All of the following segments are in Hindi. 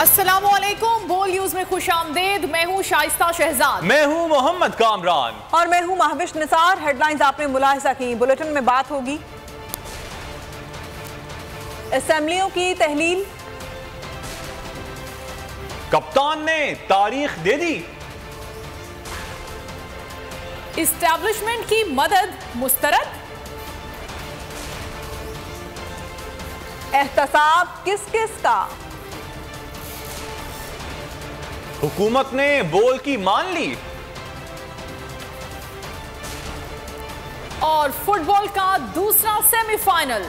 अस्सलामुअलैकुम, बोल न्यूज में खुश आमदेद। मैं हूँ शाइस्ता शहजाद। मैं हूँ मोहम्मद कामरान और मैं हूँ महविश निसार। हेडलाइंस आपने मुलाहिजा की, बुलेटिन में बात होगी असेंबलियों की तहलील, कप्तान ने तारीख दे दी, इस्टेब्लिशमेंट की मदद मुस्तरद, एहतसाब किस किस का, हुकूमत ने बोल की मान ली, और फुटबॉल का दूसरा सेमीफाइनल।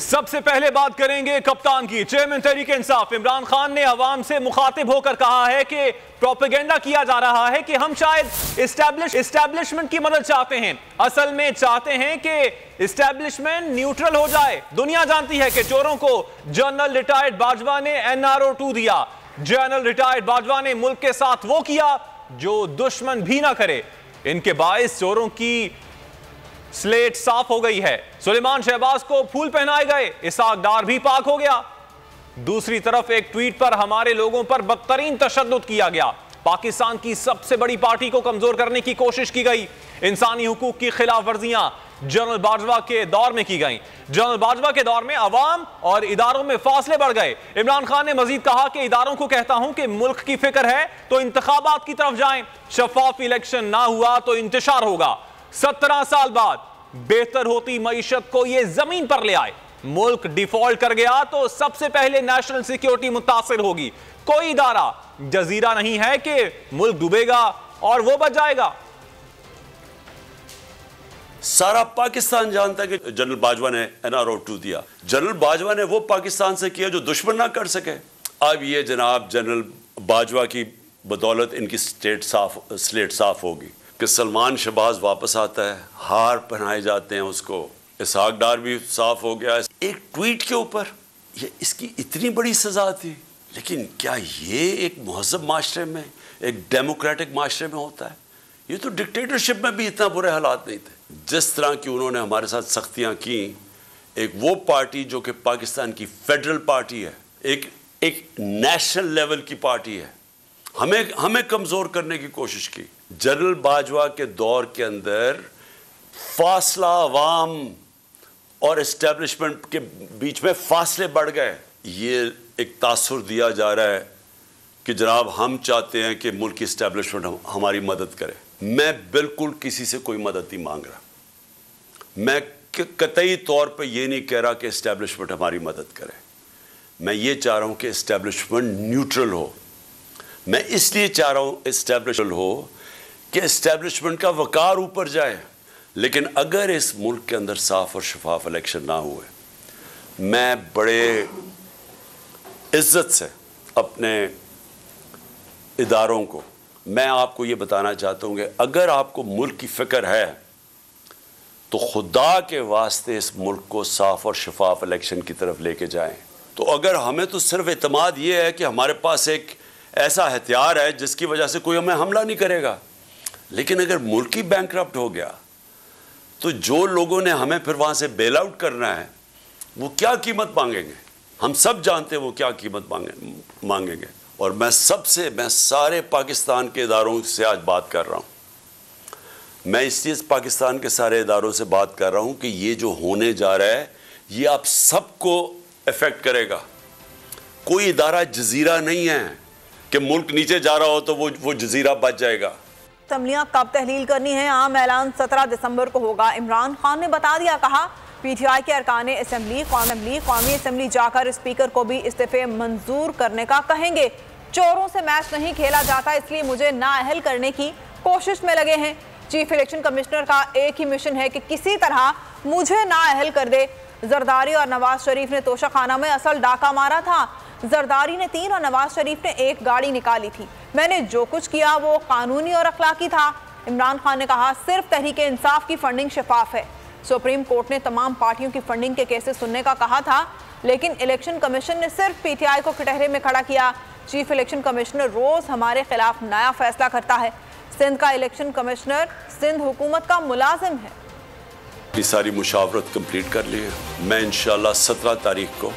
सबसे पहले बात करेंगे कप्तान की। चेयरमैन तहरीक इंसाफ इमरान खान ने अवाम से मुखातिब होकर कहा है कि प्रोपेगेंडा किया जा रहा है कि हम शायद इस्टेब्लिशमेंट की मदद चाहते हैं। असल में चाहते हैं कि इस्टेब्लिशमेंट न्यूट्रल हो जाए। दुनिया जानती है कि चोरों को जनरल रिटायर्ड बाजवा ने NRO 2 दिया। जनरल रिटायर्ड बाजवा ने मुल्क के साथ वो किया जो दुश्मन भी ना करे। इनके बाइस चोरों की स्लेट साफ हो गई है। सुलेमान शहबाज को फूल पहनाए गए, इसाक डार भी पाक हो गया। दूसरी तरफ एक ट्वीट पर हमारे लोगों पर बदतरीन तशद्दुद किया गया। पाकिस्तान की सबसे बड़ी पार्टी को कमजोर करने की कोशिश की गई। इंसानी हुकूक की खिलाफ वर्जियां जनरल बाजवा के दौर में की गई। जनरल बाजवा के दौर में अवाम और इदारों में फासले बढ़ गए। इमरान खान ने मजीद कहा कि इदारों को कहता हूं कि मुल्क की फिक्र है तो इंतखाबात की तरफ जाएं। शफाफ इलेक्शन ना हुआ तो इंतशार होगा। 17 साल बाद बेहतर होती मईशत को यह जमीन पर ले आए। मुल्क डिफॉल्ट कर गया तो सबसे पहले नेशनल सिक्योरिटी मुतासिर होगी। कोई इदारा जजीरा नहीं है कि मुल्क डूबेगा और वो बच जाएगा। सारा पाकिस्तान जानता है कि जनरल बाजवा ने NRO 2 दिया। जनरल बाजवा ने वो पाकिस्तान से किया जो दुश्मन ना कर सके। अब ये जनाब जनरल बाजवा की बदौलत इनकी स्लेट साफ होगी कि सलमान शहबाज वापस आता है, हार पहनाए जाते हैं उसको, इसाक डार भी साफ हो गया। एक ट्वीट के ऊपर ये इसकी इतनी बड़ी सजा थी। लेकिन क्या ये एक महज़ब माशरे में, एक डेमोक्रेटिक माशरे में होता है? ये तो डिक्टेटरशिप में भी इतना बुरे हालात नहीं थे जिस तरह की उन्होंने हमारे साथ सख्तियां की। एक वो पार्टी जो कि पाकिस्तान की फेडरल पार्टी है, एक नेशनल लेवल की पार्टी है, हमें कमज़ोर करने की कोशिश की। जनरल बाजवा के दौर के अंदर फासला अवाम और एस्टेब्लिशमेंट के बीच में फासले बढ़ गए। ये एक तासुर दिया जा रहा है कि जनाब हम चाहते हैं कि मुल्क की एस्टेब्लिशमेंट हमारी मदद करे। मैं बिल्कुल किसी से कोई मदद नहीं मांग रहा। मैं कतई तौर पे ये नहीं कह रहा कि एस्टेब्लिशमेंट हमारी मदद करे। मैं ये चाह रहा हूँ कि एस्टेब्लिशमेंट न्यूट्रल हो। मैं इसलिए चाह रहा हूँ एस्टेब्लिशमेंट हो कि एस्टेब्लिशमेंट का वकार ऊपर जाए। लेकिन अगर इस मुल्क के अंदर साफ और शफाफ इलेक्शन ना हुए, मैं बड़े इज्जत से अपने इदारों को मैं आपको ये बताना चाहता हूँ कि अगर आपको मुल्क की फ़िक्र है तो खुदा के वास्ते इस मुल्क को साफ और शफाफ इलेक्शन की तरफ लेके जाएं। तो अगर हमें तो सिर्फ इत्मीद ये है कि हमारे पास एक ऐसा हथियार है जिसकी वजह से कोई हमें हमला नहीं करेगा, लेकिन अगर मुल्क ही बैंकरप्ट हो गया तो जो लोगों ने हमें फिर वहाँ से बेल आउट करना है वो क्या कीमत मांगेंगे? हम सब जानते हैं वो क्या कीमत मांगेंगे। और मैं सारे पाकिस्तान के इदारों से आज बात कर रहा हूँ। मैं इसलिए पाकिस्तान के सारे इदारों से बात कर रहा हूँ कि ये जो होने जा रहा है ये आप सबको इफ़ेक्ट करेगा। कोई इदारा जजीरा नहीं है कि मुल्क नीचे जा रहा हो तो वो जजीरा बच जाएगा। असेंबलियां कब तहलील करनी है, आम ऐलान 17 दिसंबर को होगा। इमरान खान ने बता दिया, कहा PTI के अरकान असेंबली कौमी असेंबली जाकर स्पीकर को भी इस्तीफे मंजूर करने का कहेंगे। चोरों से मैच नहीं खेला जाता, इसलिए मुझे नाअहल करने की कोशिश में लगे हैं। चीफ इलेक्शन कमिश्नर का एक ही मिशन है कि किसी तरह मुझे नाअहल कर दे। जरदारी और नवाज शरीफ ने तोशाखाना में असल डाका मारा था। जरदारी ने 3 और नवाज शरीफ ने 1 गाड़ी निकाली थी। मैंने जो कुछ किया वो कानूनी और अखलाकी था। इमरान खान ने कहा सिर्फ तहरीक इंसाफ की फंडिंग शफाफ है। सुप्रीम कोर्ट ने तमाम पार्टियों की फंडिंग के केसेस सुनने का कहा था, लेकिन इलेक्शन कमीशन ने सिर्फ PTI को कटहरे में खड़ा किया। चीफ इलेक्शन कमिश्नर रोज हमारे खिलाफ नया फैसला करता है। सिंध का इलेक्शन कमिश्नर सिंध हुकूमत का मुलाजिम है। ये सारी मुशावरत कंप्लीट कर ली है। मैं इंशाल्लाह 17 तारीख को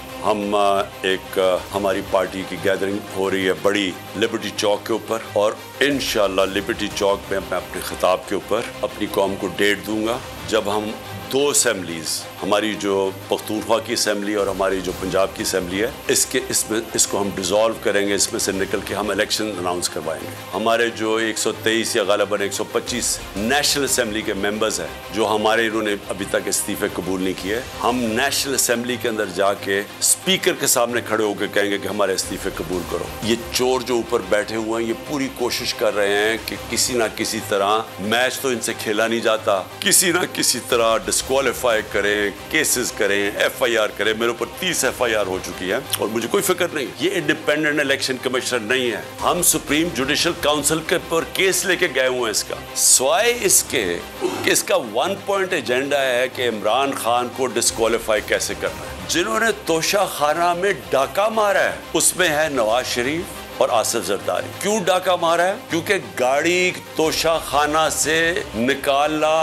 हमारी पार्टी की गैदरिंग हो रही है बड़ी लिबर्टी चौक के ऊपर, और इंशाल्लाह लिबर्टी चौक में मैं अपने खिताब के ऊपर अपनी कौम को डेट दूंगा जब हम 2 असेंबलीज, हमारी जो पख्तूनख्वा की असेंबली और हमारी जो पंजाब की असेंबली है, इसको हम डिसॉल्व करेंगे। इसमें से निकल के हम इलेक्शन अनाउंस करवाएंगे। हमारे जो 123 या गालिबन 125 नेशनल असेंबली के मेंबर्स हैं जो हमारे, इन्होंने अभी तक इस्तीफे कबूल नहीं किए, हम नेशनल असेंबली के अंदर जाके स्पीकर के सामने खड़े होकर कहेंगे कि हमारे इस्तीफे कबूल करो। ये चोर जो ऊपर बैठे हुए हैं, ये पूरी कोशिश कर रहे हैं कि किसी ना किसी तरह, मैच तो इनसे खेला नहीं जाता, किसी ना किसी तरह डिस्क्वालीफाई करें, केसेस करें, FIR करें। मेरे ऊपर 30 FIR हो चुकी है और मुझे कोई फिक्र नहीं। ये इंडिपेंडेंट इलेक्शन कमिश्नर नहीं है, हम सुप्रीम जुडिशल काउंसिल के पर केस लेके गए हुए हैं। इसका स्वाय इसके कि इसका 1 पॉइंट एजेंडा है कि इमरान खान को डिस्क्वालीफाई कैसे करना है। जिन्होंने तोशा खाना में डाका मारा है उसमें है नवाज शरीफ और आसिफ जरदारी। क्यों डाका मारा है? क्योंकि गाड़ी तोशा खाना से निकालना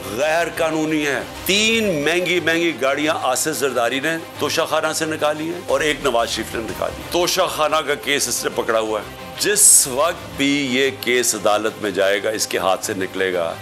गैर कानूनी है। 3 महंगी गाड़ियां आसिफ जरदारी ने तोशा खाना से निकाली है और एक नवाज शरीफ ने निकाली। तोशा खाना का केस इसने पकड़ा हुआ है। जिस वक्त भी ये केस अदालत में जाएगा, इसके हाथ से निकलेगा।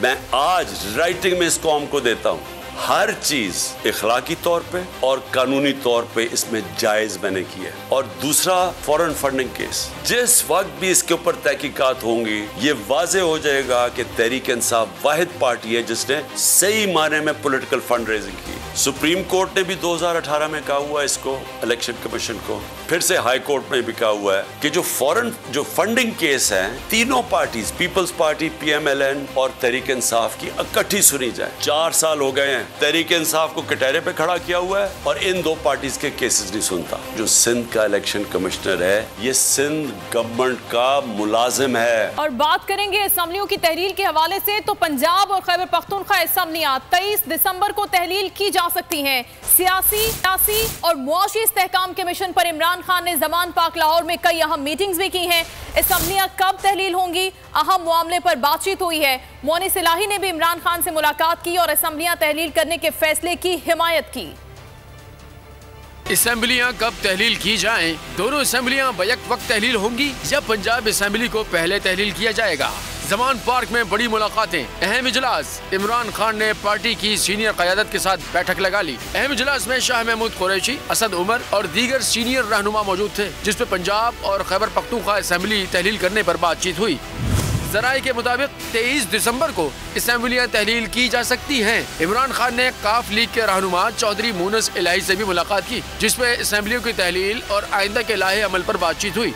मैं आज राइटिंग में इस कौम को देता हूं, हर चीज इखलाकी तौर पे और कानूनी तौर पे इसमें जायज मैंने की है। और दूसरा, फॉरेन फंडिंग केस, जिस वक्त भी इसके ऊपर तहकीकात होंगी, ये वाजे हो जाएगा कि तहरीक इंसाफ वाहिद पार्टी है जिसने सही माने में पॉलिटिकल फंड रेजिंग की। सुप्रीम कोर्ट ने भी 2018 में कहा हुआ है इसको, इलेक्शन कमीशन को, फिर से हाई कोर्ट में भी कहा हुआ है कि जो फंडिंग केस हैं, तीनों पार्टीज, पीपल्स पार्टी, PMLN और तहरीक इंसाफ की इकट्ठी सुनी जाए। 4 साल हो गए हैं, तहरीक इंसाफ को कटहरे पे खड़ा किया हुआ है और इन 2 पार्टीज के केसेस नहीं सुनता। जो सिंध का इलेक्शन कमिश्नर है, ये सिंध गवर्नमेंट का मुलाजिम है। और बात करेंगे असेंबलियों की तहलील के हवाले से, तो पंजाब और खैबर पख्तूनख्वा असेंबलियां 23 दिसंबर को तहलील की जा सकती हैं। सियासी और मुआशी इस्तेहकाम के मिशन पर इमरान खान ने जमान पाक लाहौर में कई अहम मीटिंग्स भी की हैं। असेंबलियां कब तहलील होंगी, अहम मामले पर बातचीत हुई है। मोनी सिलाही ने भी इमरान खान से मुलाकात की और असेंबलियां तहलील करने के फैसले की हिमायत की। असेंबलियां कब तहलील की जाएं? दोनों असेंबलियां बैक वक्त तहलील होंगी या पंजाब असेंबली को पहले तहलील किया जाएगा? जमान पार्क में बड़ी मुलाकातें, अहम इजलास। इमरान खान ने पार्टी की सीनियर क़यादत के साथ बैठक लगा ली। अहम इजलास में शाह महमूद कुरैशी, असद उमर और दीगर सीनियर रहनुमा मौजूद थे, जिसमें पंजाब और खैबर पख्तूनख्वा असेंबली तहलील करने पर बातचीत हुई। जराये के मुताबिक 23 दिसंबर को असेंबलियां तहलील की जा सकती हैं। इमरान खान ने काफ लीग के रहनुमा चौधरी मुनस इलाही से भी मुलाकात की, जिसमें असेंबलियों की तहलील और आइंदा के लाहे अमल पर बातचीत हुई।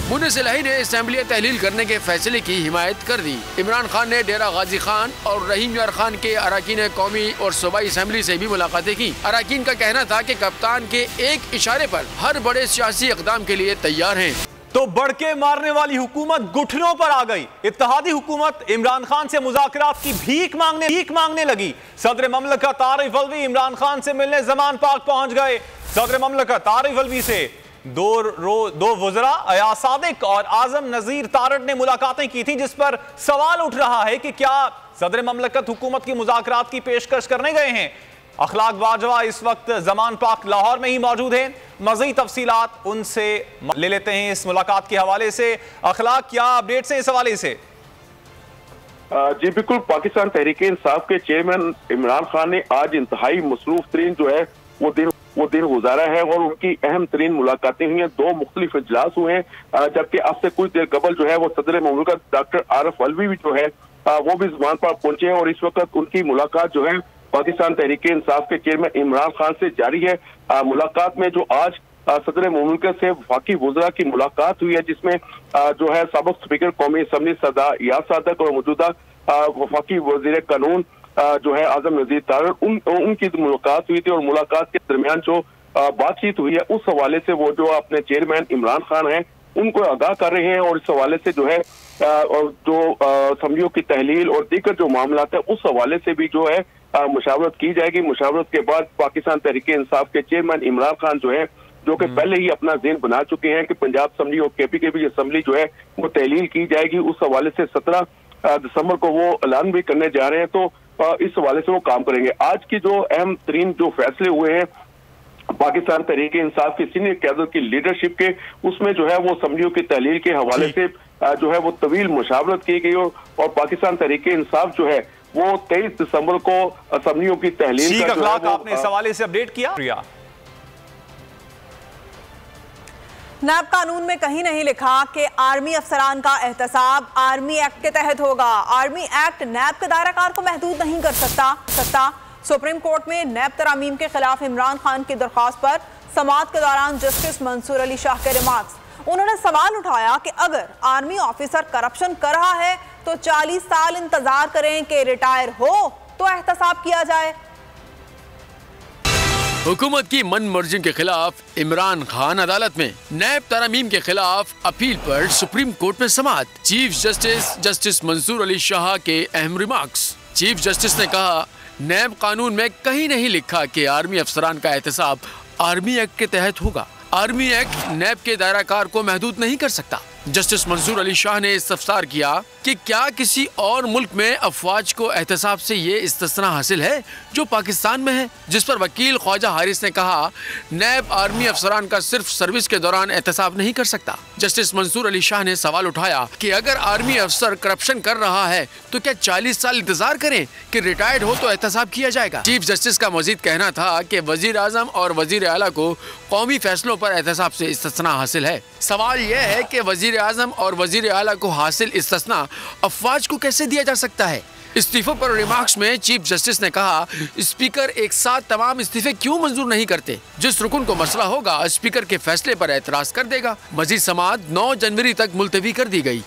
मुनस इलाही ने असेंबलियां तहलील करने के फैसले की हिमायत कर दी। इमरान खान ने डेरा गाजी खान और रहीम यार खान के अरकान कौमी और सूबाई असेंबली से भी मुलाकातें की। अरकान का कहना था कि कप्तान के एक इशारे पर हर बड़े सियासी इक़दाम के लिए तैयार हैं। तो बढ़के मारने वाली हुकूमत घुटनों पर आ गई। इत्तेहादी हुकूमत इमरान खान से मुज़ाकरात की भीख मांगने लगी। सदर ममलकत आरिफ अलवी इमरान खान से मिलने ज़मान पाक पहुंच गए। सदर ममलकत आरिफ अलवी से दो वज़रा अयाज सादिक और आज़म नज़ीर तारड़ ने मुलाकातें की थी, जिस पर सवाल उठ रहा है कि क्या सदर ममलकत हुकूमत की मुज़ाकरात की पेशकश करने गए हैं। अखलाक बाजवा इस वक्त ज़मान पाक लाहौर में ही मौजूद हैं। मज़ीद तफसीलात उनसे ले लेते हैं इस मुलाकात के हवाले से। अखलाक, क्या अपडेट्स हैं इस हवाले से? जी बिल्कुल, पाकिस्तान तहरीक इंसाफ के चेयरमैन इमरान खान ने आज इंतहाई मसरूफ तरीन जो है वो दिन गुजारा है और उनकी अहम तरीन मुलाकातें हुई हैं। 2 मुख्तलिफ इजलास हुए हैं, जबकि अब से कुछ देर कबल जो है वो सदर मुमलिकत डॉक्टर आरिफ अलवी भी जो है वो भी ज़मान पाक पहुंचे हैं और इस वक्त उनकी मुलाकात जो है पाकिस्तान तहरीक इंसाफ के चेयरमैन इमरान खान से जारी है। मुलाकात में जो आज सदर मुमलिकत से वफाकी वज़रा की मुलाकात हुई है, जिसमें जो है साबिक़ स्पीकर कौमी असम्बली सरदार याद सादक और मौजूदा वफाकी वज़ीर कानून जो है आज़म नज़ीर तारड़, उनकी मुलाकात हुई थी और मुलाकात के दरमियान जो बातचीत हुई है उस हवाले से वो जो अपने चेयरमैन इमरान खान हैं उनको आगाह कर रहे हैं और इस हवाले से जो है जो असम्बलियों की तहलील और दीगर जो मामला है उस हवाले से भी जो है मुशावरत की जाएगी। मुशावरत के बाद पाकिस्तान तहरीक इंसाफ के चेयरमैन इमरान खान जो है, जो कि पहले ही अपना ज़हन बना चुके हैं कि पंजाब असम्बली और KP की भी असम्बली जो है वो तहलील की जाएगी, उस हवाले से 17 दिसंबर को वो ऐलान भी करने जा रहे हैं। तो इस हवाले से वो काम करेंगे। आज की जो अहम तरीन जो फैसले हुए हैं पाकिस्तान तहरीक इंसाफ की सीनियर क़यादत की लीडरशिप के, उसमें जो है वो असम्बलियों की तहलील के हवाले से जो है वो तवील मुशावरत की गई और पाकिस्तान तहरीक इंसाफ जो है वो 23 दिसंबर को असम्बलियों की तहलील का आपने इस हवाले से अपडेट किया। नैब कानून में कहीं नहीं लिखा कि आर्मी अफसरान का एहतसाब आर्मी एक्ट के तहत होगा। आर्मी एक्ट नैब के दायराकार को महदूद नहीं कर सकता। सुप्रीम कोर्ट में नैब तरामीम के खिलाफ इमरान खान की दरख्वास्त पर समाअत के दौरान जस्टिस मंसूर अली शाह के रिमार्क्स। उन्होंने सवाल उठाया कि अगर आर्मी ऑफिसर करप्शन कर रहा है तो 40 साल इंतजार करें कि रिटायर हो तो एहतसाब किया जाए। हुकूमत की मन मर्जी के खिलाफ इमरान खान अदालत में, नैब तरामीम के खिलाफ अपील पर सुप्रीम कोर्ट में समाअत। चीफ जस्टिस मंसूर अली शाह के अहम रिमार्क्स। चीफ जस्टिस ने कहा, नैब कानून में कहीं नहीं लिखा कि आर्मी अफसरान का एहतसाब आर्मी एक्ट के तहत होगा। आर्मी एक्ट नैब के दायराकार को महदूद नहीं कर सकता। जस्टिस मंसूर अली शाह ने इस्तफसार किया कि क्या किसी और मुल्क में अफवाज को एहतसाब से ये इस्तिस्ना हासिल है जो पाकिस्तान में है, जिस पर वकील ख्वाजा हारिस ने कहा, नैब आर्मी अफसरान का सिर्फ सर्विस के दौरान एहतसाब नहीं कर सकता। जस्टिस मंसूर अली शाह ने सवाल उठाया कि अगर आर्मी अफसर करप्शन कर रहा है तो क्या 40 साल इंतजार करें कि रिटायर्ड हो तो एहतसाब किया जाएगा। चीफ जस्टिस का मजीद कहना था कि वजीर आजम और वजीर आला को कौमी फैसलों पर एहतसाब से इस्तिस्ना हासिल है। सवाल यह है कि वजीर आजम और वजीर आला को हासिल इस्तिस्ना अफवाज को कैसे दिया जा सकता है। इस्तीफों पर रिमार्क्स में चीफ जस्टिस ने कहा, स्पीकर एक साथ तमाम इस्तीफे क्यों मंजूर नहीं करते। जिस रुकन को मसला होगा स्पीकर के फैसले पर एतराज कर देगा। मजीद समाअत 9 जनवरी तक मुलतवी कर दी गई।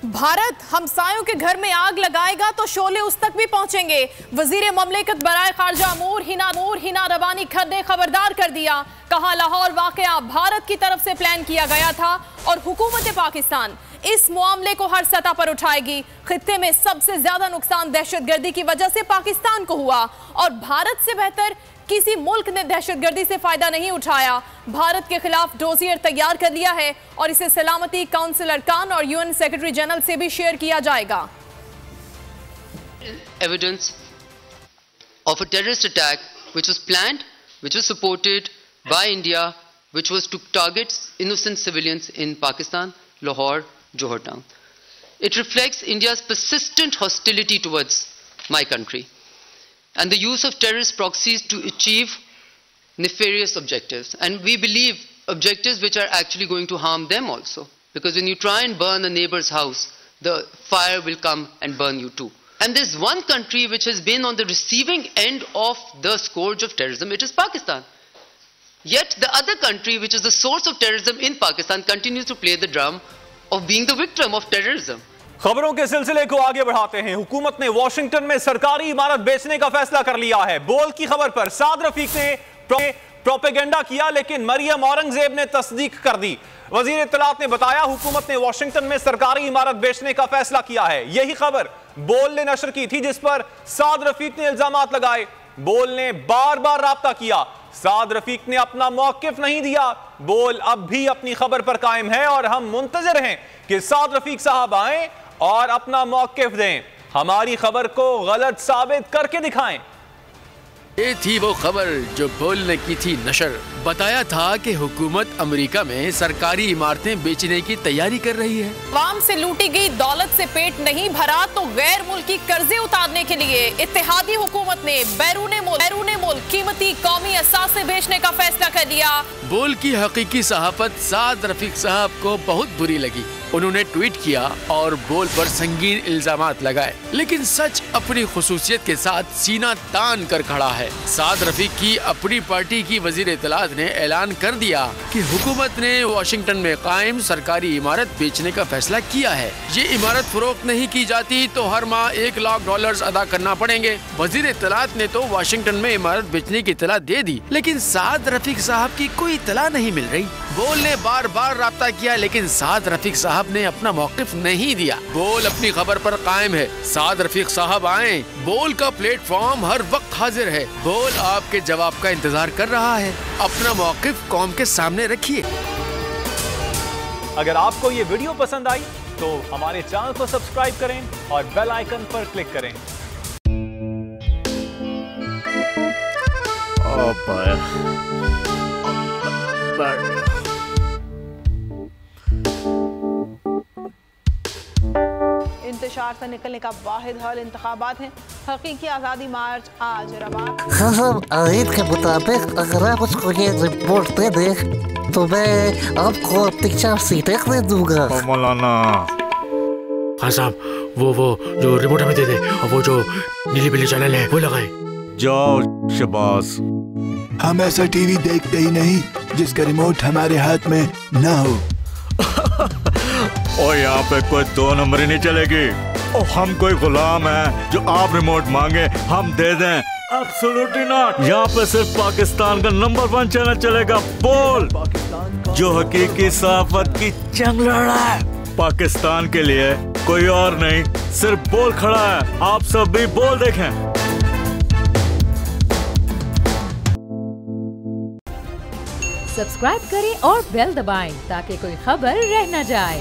भारत हमसायों के घर में आग लगाएगा तो शोले उस तक भी पहुंचेंगे। वजीर ममलिकत बराए खारजा अमूर हिना रबानी खर ने खबरदार कर दिया। कहा, लाहौर वाकया भारत की तरफ से प्लान किया गया था और हुकूमत पाकिस्तान इस मामले को हर सतह पर उठाएगी। खित्ते में सबसे ज्यादा नुकसान दहशतगर्दी की वजह से पाकिस्तान को हुआ और भारत से बेहतर किसी मुल्क ने दहशतगर्दी से फायदा नहीं उठाया। भारत के खिलाफ डोजियर तैयार कर लिया है और इसे सलामती काउंसिल अरकान और यूएन सेक्रेटरी जनरल से भी शेयर किया जाएगा। Evidence of a terrorist attack which was planned, which was supported by India, which was to target innocent civilians in Pakistan, Lahore, Johor town. It reflects India's persistent hostility towards my country and the use of terrorist proxies to achieve nefarious objectives. And we believe objectives which are actually going to harm them also. Because when you try and burn a neighbor's house, the fire will come and burn you too. And there's one country which has been on the receiving end of the scourge of terrorism, it is Pakistan. Yet the other country which is the source of terrorism in Pakistan continues to play the drum of being the victim of terrorism. खबरों के सिलसिले को आगे बढ़ाते हैं। हुकूमत ने वॉशिंगटन में सरकारी इमारत बेचने का फैसला कर लिया है। बोल की खबर पर साद रफीक ने प्रोपेगेंडा किया लेकिन मरियम औरंगजेब ने तस्दीक कर दी। वजीर इत्तलात ने बताया, हुकूमत ने वॉशिंगटन में सरकारी इमारत बेचने का फैसला किया है। यही खबर बोल ने नशर की थी जिस पर साद रफीक ने इल्जामात लगाए। बोल ने बार बार राब्ता किया, साद रफीक ने अपना मौकिफ नहीं दिया। बोल अब भी अपनी खबर पर कायम है और हम मुंतजर हैं कि साद रफीक साहब आएं और अपना मौकिफ दें, हमारी खबर को गलत साबित करके दिखाएं। ये थी वो खबर जो बोल ने की थी नशर। बताया था कि हुकूमत अमेरिका में सरकारी इमारतें बेचने की तैयारी कर रही है। अवाम से लूटी गई दौलत से पेट नहीं भरा तो गैर मुल्की कर्जे उतारने के लिए इत्तेहादी हुकूमत ने बैरूने मुल्क कीमती कौमी असासे बेचने का फैसला कर लिया। बोल की हकीकी सहाफत साद रफीक साहब को बहुत बुरी लगी। उन्होंने ट्वीट किया और बोल पर संगीन इल्जामात लगाए, लेकिन सच अपनी खुसूसियत के साथ सीना तान कर खड़ा है। साद रफीक की अपनी पार्टी की वजीर इत्तलात ने ऐलान कर दिया कि हुकूमत ने वाशिंगटन में कायम सरकारी इमारत बेचने का फैसला किया है। ये इमारत फरोख्त नहीं की जाती तो हर माह $1 लाख अदा करना पड़ेंगे। वजीर इत्तलात ने तो वाशिंगटन में इमारत बेचने की इत्तला दे दी, लेकिन साद रफीक साहब की कोई इत्तला नहीं मिल रही। बोल ने बार बार राब्ता किया लेकिन साद रफीक साहब ने अपना मौकिफ नहीं दिया। बोल अपनी खबर पर कायम है। साद रफीक साहब आए, बोल का प्लेटफॉर्म हर वक्त हाजिर है। बोल आपके जवाब का इंतजार कर रहा है। अपना मौकिफ कौम के सामने रखिए। अगर आपको ये वीडियो पसंद आई तो हमारे चैनल को सब्सक्राइब करें और बेल आइकन पर क्लिक करें। इंतशार से निकलने का वाहिद हल इंतखाबात हैं। हकीकी आज़ादी मार्च आज रवा। हम आईन के मुताबिक अगर आप उसको ये रिपोर्ट दे दें तो मैं आपको अपनी 4 सीटें दे दूंगा। मौलाना खान साहब वो जो रिपोर्ट हमें दे दे और वो जो नीली पीली चैनल है वो लगाए। जाओ शबाज। हम ऐसा टीवी देखते ही नहीं जिसका रिमोट हमारे हाथ में ना हो। और यहाँ पे कोई 2 नंबरी नहीं चलेगी। और हम कोई गुलाम है जो आप रिमोट मांगे हम दे दें? Absolutely not. यहाँ पे सिर्फ पाकिस्तान का नंबर 1 चैनल चलेगा, बोल, जो हकीकी सहाफत की जंग लड़ रहा है पाकिस्तान के लिए, कोई और नहीं, सिर्फ बोल खड़ा है। आप सब भी बोल देखें। सब्सक्राइब करें और बेल दबाएं ताकि कोई खबर रह न जाए।